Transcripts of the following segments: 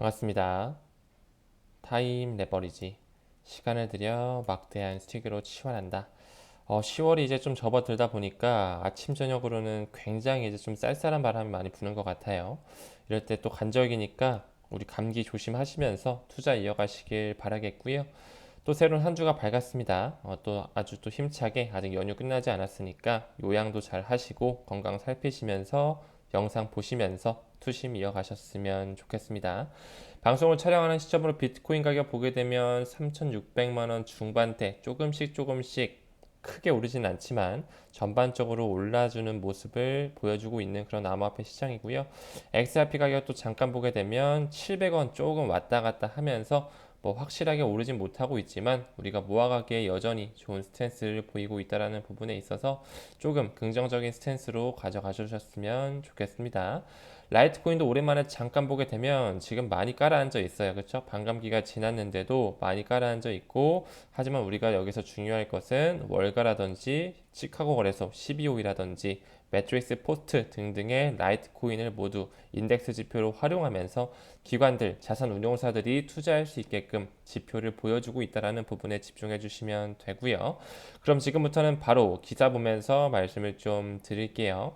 반갑습니다. 타임 레버리지. 시간을 들여 막대한 스틱으로 치환한다. 10월이 이제 좀 접어들다 보니까 아침 저녁으로는 굉장히 이제 좀 쌀쌀한 바람이 많이 부는 것 같아요. 이럴 때 또 간절기니까 우리 감기 조심하시면서 투자 이어가시길 바라겠고요. 또 새로운 한 주가 밝았습니다. 또 아주 또 힘차게 아직 연휴 끝나지 않았으니까 요양도 잘 하시고 건강 살피시면서 영상 보시면서 투심 이어가셨으면 좋겠습니다. 방송을 촬영하는 시점으로 비트코인 가격 보게 되면 3,600만 원 중반대 조금씩 크게 오르진 않지만 전반적으로 올라주는 모습을 보여주고 있는 그런 암호화폐 시장이고요. XRP 가격도 잠깐 보게 되면 700원 조금 왔다 갔다 하면서 뭐 확실하게 오르진 못하고 있지만 우리가 모아가기에 여전히 좋은 스탠스를 보이고 있다는 부분에 있어서 조금 긍정적인 스탠스로 가져가 주셨으면 좋겠습니다. 라이트코인도 오랜만에 잠깐 보게 되면 지금 많이 깔아앉아 있어요. 그렇죠? 반감기가 지났는데도 많이 깔아앉아 있고, 하지만 우리가 여기서 중요할 것은 월가라든지 시카고 거래소 12호이라든지 매트릭스 포스트 등등의 라이트코인을 모두 인덱스 지표로 활용하면서 기관들, 자산 운용사들이 투자할 수 있게끔 지표를 보여주고 있다는 부분에 집중해 주시면 되고요. 그럼 지금부터는 바로 기사 보면서 말씀을 좀 드릴게요.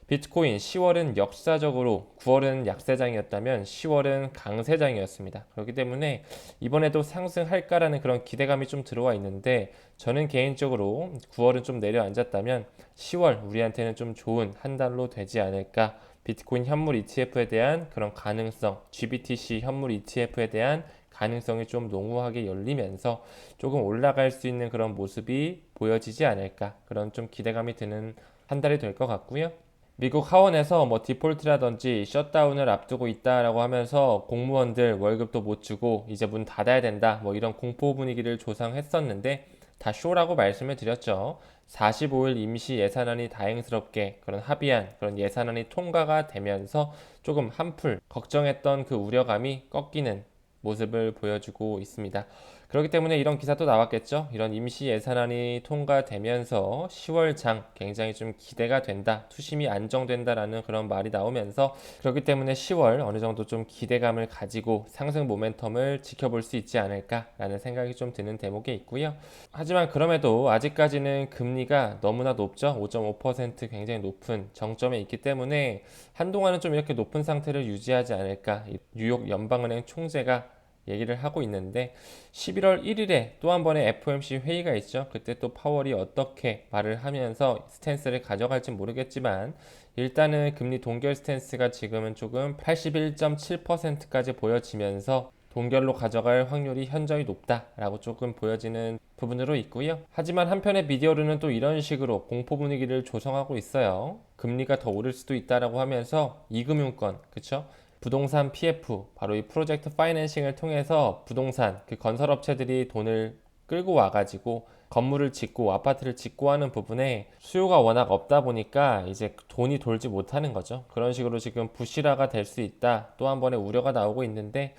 비트코인 10월은 역사적으로 9월은 약세장이었다면 10월은 강세장이었습니다. 그렇기 때문에 이번에도 상승할까라는 그런 기대감이 좀 들어와 있는데 저는 개인적으로 9월은 좀 내려앉았다면 10월 우리한테는 좀 좋은 한 달로 되지 않을까. 비트코인 현물 ETF에 대한 그런 가능성, GBTC 현물 ETF에 대한 가능성이 좀 농후하게 열리면서 조금 올라갈 수 있는 그런 모습이 보여지지 않을까. 그런 좀 기대감이 드는 한 달이 될 것 같고요. 미국 하원에서 뭐 디폴트라든지 셧다운을 앞두고 있다라고 하면서 공무원들 월급도 못 주고 이제 문 닫아야 된다 뭐 이런 공포 분위기를 조성했었는데 다 쇼라고 말씀을 드렸죠. 45일 임시 예산안이 다행스럽게 그런 합의안 그런 예산안이 통과가 되면서 조금 한풀 걱정했던 그 우려감이 꺾이는 모습을 보여주고 있습니다. 그렇기 때문에 이런 기사도 나왔겠죠. 이런 임시 예산안이 통과되면서 10월 장 굉장히 좀 기대가 된다. 투심이 안정된다라는 그런 말이 나오면서 그렇기 때문에 10월 어느 정도 좀 기대감을 가지고 상승 모멘텀을 지켜볼 수 있지 않을까라는 생각이 좀 드는 대목에 있고요. 하지만 그럼에도 아직까지는 금리가 너무나 높죠. 5.5% 굉장히 높은 정점에 있기 때문에 한동안은 좀 이렇게 높은 상태를 유지하지 않을까. 뉴욕 연방은행 총재가 얘기를 하고 있는데 11월 1일에 또 한 번의 FOMC 회의가 있죠. 그때 또 파월이 어떻게 말을 하면서 스탠스를 가져갈지 모르겠지만 일단은 금리 동결 스탠스가 지금은 조금 81.7%까지 보여지면서 동결로 가져갈 확률이 현저히 높다라고 조금 보여지는 부분으로 있고요. 하지만 한편의 미디어로는 또 이런 식으로 공포 분위기를 조성하고 있어요. 금리가 더 오를 수도 있다라고 하면서 이금융권, 그쵸? 부동산 PF, 바로 이 프로젝트 파이낸싱을 통해서 부동산, 그 건설업체들이 돈을 끌고 와가지고 건물을 짓고 아파트를 짓고 하는 부분에 수요가 워낙 없다 보니까 이제 돈이 돌지 못하는 거죠. 그런 식으로 지금 부실화가 될 수 있다. 또 한 번의 우려가 나오고 있는데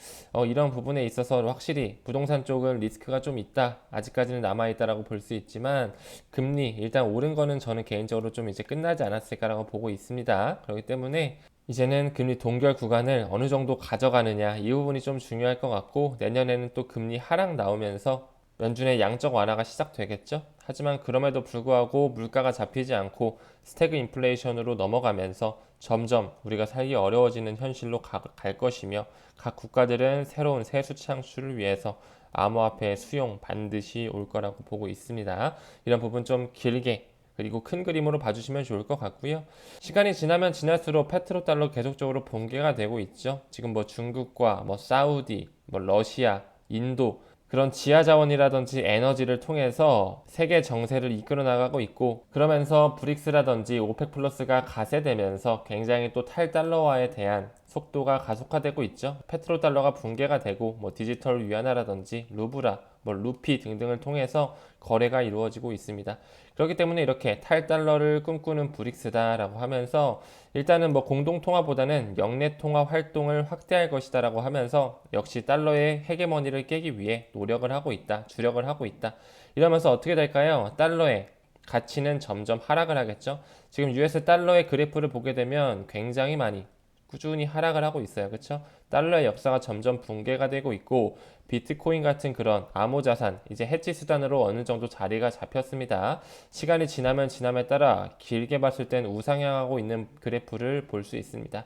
이런 부분에 있어서 확실히 부동산 쪽은 리스크가 좀 있다. 아직까지는 남아있다라고 볼 수 있지만 금리 일단 오른 거는 저는 개인적으로 좀 이제 끝나지 않았을까라고 보고 있습니다. 그렇기 때문에 이제는 금리 동결 구간을 어느 정도 가져가느냐 이 부분이 좀 중요할 것 같고 내년에는 또 금리 하락 나오면서 연준의 양적 완화가 시작되겠죠. 하지만 그럼에도 불구하고 물가가 잡히지 않고 스태그 인플레이션으로 넘어가면서 점점 우리가 살기 어려워지는 현실로 갈 것이며 각 국가들은 새로운 세수 창출을 위해서 암호화폐 수용 반드시 올 거라고 보고 있습니다. 이런 부분 좀 길게 그리고 큰 그림으로 봐주시면 좋을 것 같고요. 시간이 지나면 지날수록 페트로달러 계속적으로 붕괴가 되고 있죠. 지금 뭐 중국과 뭐 사우디, 뭐 러시아, 인도 그런 지하 자원이라든지 에너지를 통해서 세계 정세를 이끌어 나가고 있고 그러면서 브릭스라든지 오펙 플러스가 가세되면서 굉장히 또 탈달러화에 대한 속도가 가속화되고 있죠. 페트로달러가 붕괴가 되고 뭐 디지털 위안화라든지 루브라, 뭐 루피 등등을 통해서 거래가 이루어지고 있습니다. 그렇기 때문에 이렇게 탈달러를 꿈꾸는 브릭스다라고 하면서 일단은 뭐 공동통화보다는 영내통화 활동을 확대할 것이다라고 하면서 역시 달러의 헤게머니를 깨기 위해 노력을 하고 있다, 주력을 하고 있다. 이러면서 어떻게 될까요? 달러의 가치는 점점 하락을 하겠죠. 지금 US 달러의 그래프를 보게 되면 굉장히 많이 꾸준히 하락을 하고 있어요. 그렇죠? 달러의 역사가 점점 붕괴가 되고 있고 비트코인 같은 그런 암호자산, 이제 해지 수단으로 어느 정도 자리가 잡혔습니다. 시간이 지나면 지남에 따라 길게 봤을 땐 우상향하고 있는 그래프를 볼 수 있습니다.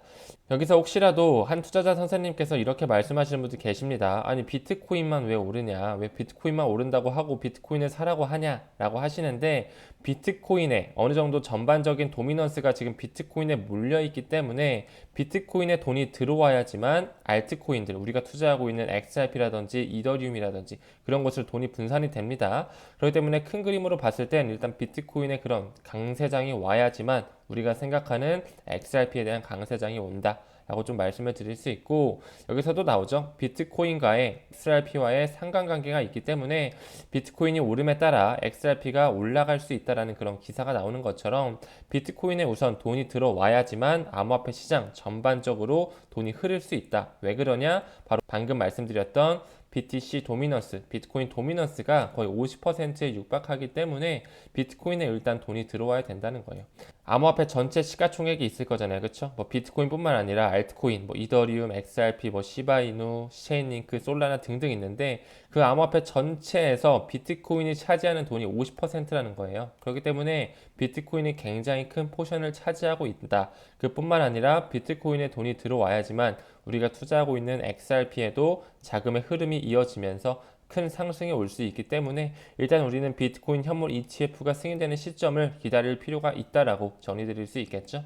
여기서 혹시라도 한 투자자 선생님께서 이렇게 말씀하시는 분들 계십니다. 아니 비트코인만 왜 오르냐? 왜 비트코인만 오른다고 하고 비트코인을 사라고 하냐? 라고 하시는데 비트코인에 어느 정도 전반적인 도미넌스가 지금 비트코인에 몰려있기 때문에 비트코인에 돈이 들어와야지만 알트코인들, 우리가 투자하고 있는 XRP라든지 이더리움이라든지 그런 것을 돈이 분산이 됩니다. 그렇기 때문에 큰 그림으로 봤을 땐 일단 비트코인의 그런 강세장이 와야지만 우리가 생각하는 XRP에 대한 강세장이 온다 라고 좀 말씀을 드릴 수 있고, 여기서도 나오죠. 비트코인과의 XRP와의 상관관계가 있기 때문에 비트코인이 오름에 따라 XRP가 올라갈 수 있다라는 그런 기사가 나오는 것처럼 비트코인에 우선 돈이 들어와야지만 암호화폐 시장 전반적으로 돈이 흐를 수 있다. 왜 그러냐? 바로 방금 말씀드렸던 BTC 도미넌스, 비트코인 도미넌스가 거의 50%에 육박하기 때문에 비트코인에 일단 돈이 들어와야 된다는 거예요. 암호화폐 전체 시가총액이 있을 거잖아요, 그렇죠? 뭐 비트코인뿐만 아니라 알트코인, 뭐 이더리움, XRP, 뭐 시바이누, 체인링크, 솔라나 등등 있는데 그 암호화폐 전체에서 비트코인이 차지하는 돈이 50%라는 거예요. 그렇기 때문에 비트코인이 굉장히 큰 포션을 차지하고 있다. 그뿐만 아니라 비트코인에 돈이 들어와야지만 우리가 투자하고 있는 XRP에도 자금의 흐름이 이어지면서 큰 상승이 올 수 있기 때문에 일단 우리는 비트코인 현물 ETF가 승인되는 시점을 기다릴 필요가 있다라고 정리드릴 수 있겠죠.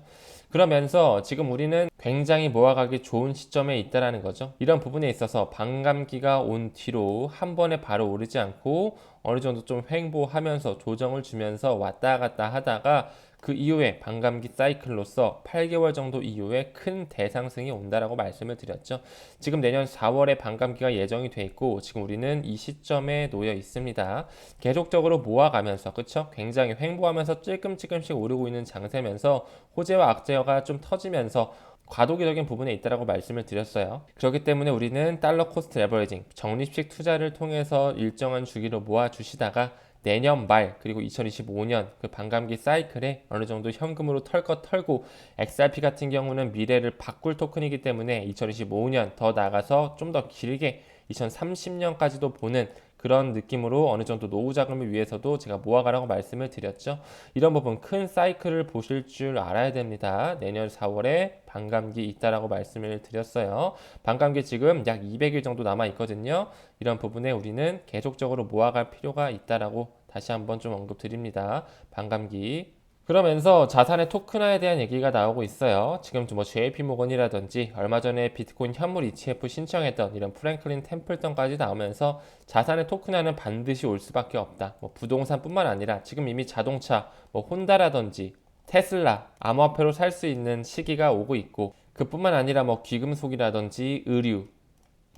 그러면서 지금 우리는 굉장히 모아가기 좋은 시점에 있다라는 거죠. 이런 부분에 있어서 반감기가 온 뒤로 한 번에 바로 오르지 않고 어느 정도 좀 횡보하면서 조정을 주면서 왔다 갔다 하다가 그 이후에 반감기 사이클로서 8개월 정도 이후에 큰 대상승이 온다라고 말씀을 드렸죠. 지금 내년 4월에 반감기가 예정이 돼 있고 지금 우리는 이 시점에 놓여 있습니다. 계속적으로 모아가면서 그쵸? 굉장히 횡보하면서 찔끔찔끔씩 오르고 있는 장세면서 호재와 악재가 좀 터지면서 과도기적인 부분에 있다라고 말씀을 드렸어요. 그렇기 때문에 우리는 달러 코스트 레버리징, 적립식 투자를 통해서 일정한 주기로 모아 주시다가 내년 말 그리고 2025년 그 반감기 사이클에 어느 정도 현금으로 털 것 털고 XRP 같은 경우는 미래를 바꿀 토큰이기 때문에 2025년 더 나가서 좀 더 길게 2030년까지도 보는 그런 느낌으로 어느 정도 노후 자금을 위해서도 제가 모아가라고 말씀을 드렸죠. 이런 부분 큰 사이클을 보실 줄 알아야 됩니다. 내년 4월에 반감기 있다라고 말씀을 드렸어요. 반감기 지금 약 200일 정도 남아 있거든요. 이런 부분에 우리는 계속적으로 모아갈 필요가 있다라고 다시 한번 좀 언급드립니다. 반감기. 그러면서 자산의 토큰화에 대한 얘기가 나오고 있어요. 지금 뭐 JP모건이라든지 얼마 전에 비트코인 현물 ETF 신청했던 이런 프랭클린 템플턴까지 나오면서 자산의 토큰화는 반드시 올 수밖에 없다. 뭐 부동산뿐만 아니라 지금 이미 자동차, 뭐 혼다라든지 테슬라, 암호화폐로 살 수 있는 시기가 오고 있고 그뿐만 아니라 뭐 귀금속이라든지 의류,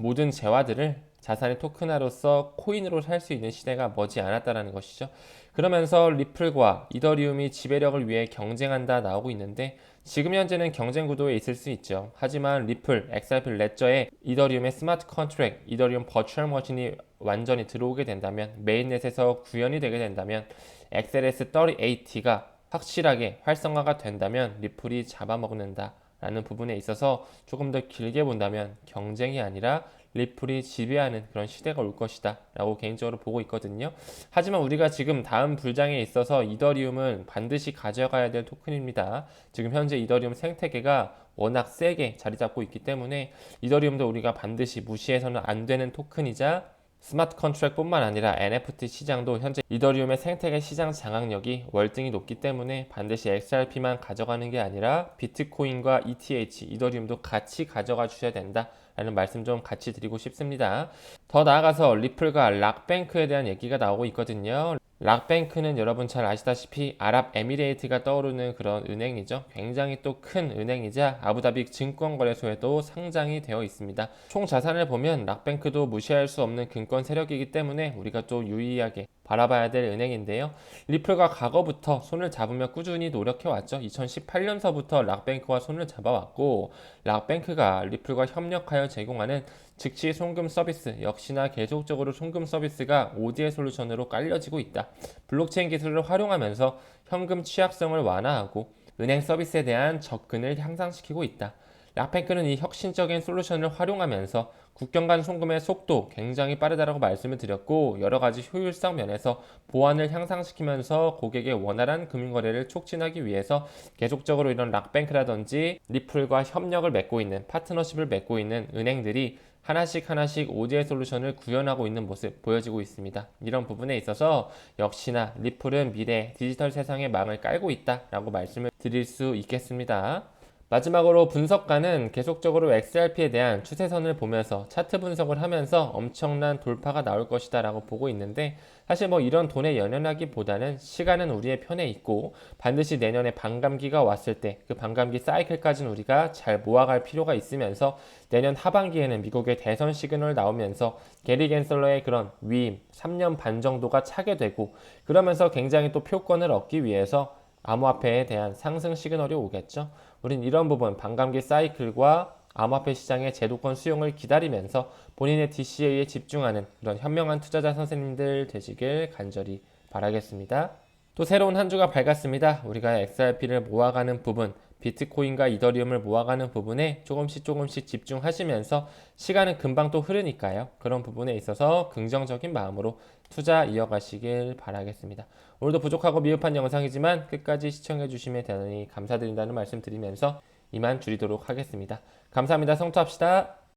모든 재화들을 자산의 토큰화로서 코인으로 살 수 있는 시대가 머지 않았다는 것이죠. 그러면서 리플과 이더리움이 지배력을 위해 경쟁한다 나오고 있는데 지금 현재는 경쟁 구도에 있을 수 있죠. 하지만 리플, XRP 레저에 이더리움의 스마트 컨트랙, 이더리움 버추얼 머신이 완전히 들어오게 된다면 메인넷에서 구현이 되게 된다면 XLS38T가 확실하게 활성화가 된다면 리플이 잡아먹는다 라는 부분에 있어서 조금 더 길게 본다면 경쟁이 아니라 리플이 지배하는 그런 시대가 올 것이다 라고 개인적으로 보고 있거든요. 하지만 우리가 지금 다음 불장에 있어서 이더리움은 반드시 가져가야 될 토큰입니다. 지금 현재 이더리움 생태계가 워낙 세게 자리 잡고 있기 때문에 이더리움도 우리가 반드시 무시해서는 안 되는 토큰이자 스마트 컨트랙뿐만 아니라 NFT 시장도 현재 이더리움의 생태계 시장 장악력이 월등히 높기 때문에 반드시 XRP만 가져가는 게 아니라 비트코인과 ETH, 이더리움도 같이 가져가 주셔야 된다 라는 말씀 좀 같이 드리고 싶습니다. 더 나아가서 리플과 락뱅크에 대한 얘기가 나오고 있거든요. 락뱅크는 여러분 잘 아시다시피 아랍에미레이트가 떠오르는 그런 은행이죠. 굉장히 또 큰 은행이자 아부다비 증권거래소에도 상장이 되어 있습니다. 총 자산을 보면 락뱅크도 무시할 수 없는 금권 세력이기 때문에 우리가 또 유의하게 바라봐야 될 은행인데요. 리플과 과거부터 손을 잡으며 꾸준히 노력해왔죠. 2018년서부터 락뱅크와 손을 잡아왔고 락뱅크가 리플과 협력하여 제공하는 즉시 송금 서비스 역시나 계속적으로 송금 서비스가 ODA 솔루션으로 깔려지고 있다. 블록체인 기술을 활용하면서 현금 취약성을 완화하고 은행 서비스에 대한 접근을 향상시키고 있다. 락뱅크는 이 혁신적인 솔루션을 활용하면서 국경 간 송금의 속도 굉장히 빠르다라고 말씀을 드렸고, 여러 가지 효율성 면에서 보안을 향상시키면서 고객의 원활한 금융거래를 촉진하기 위해서 계속적으로 이런 락뱅크라든지 리플과 협력을 맺고 있는, 파트너십을 맺고 있는 은행들이 하나씩 하나씩 ODI 솔루션을 구현하고 있는 모습 보여지고 있습니다. 이런 부분에 있어서 역시나 리플은 미래 디지털 세상의 망을 깔고 있다라고 말씀을 드릴 수 있겠습니다. 마지막으로 분석가는 계속적으로 XRP에 대한 추세선을 보면서 차트 분석을 하면서 엄청난 돌파가 나올 것이다 라고 보고 있는데, 사실 뭐 이런 돈에 연연하기보다는 시간은 우리의 편에 있고 반드시 내년에 반감기가 왔을 때 그 반감기 사이클까지는 우리가 잘 모아갈 필요가 있으면서, 내년 하반기에는 미국의 대선 시그널 나오면서 게리 겐슬러의 그런 위임 3년 반 정도가 차게 되고, 그러면서 굉장히 또 표권을 얻기 위해서 암호화폐에 대한 상승 시그널이 오겠죠. 우린 이런 부분, 반감기 사이클과 암호화폐 시장의 제도권 수용을 기다리면서 본인의 DCA에 집중하는 그런 현명한 투자자 선생님들 되시길 간절히 바라겠습니다. 또 새로운 한 주가 밝았습니다. 우리가 XRP를 모아가는 부분, 비트코인과 이더리움을 모아가는 부분에 조금씩 집중하시면서, 시간은 금방 또 흐르니까요. 그런 부분에 있어서 긍정적인 마음으로 투자 이어가시길 바라겠습니다. 오늘도 부족하고 미흡한 영상이지만 끝까지 시청해주시면 대단히 감사드린다는 말씀 드리면서 이만 줄이도록 하겠습니다. 감사합니다. 성투합시다.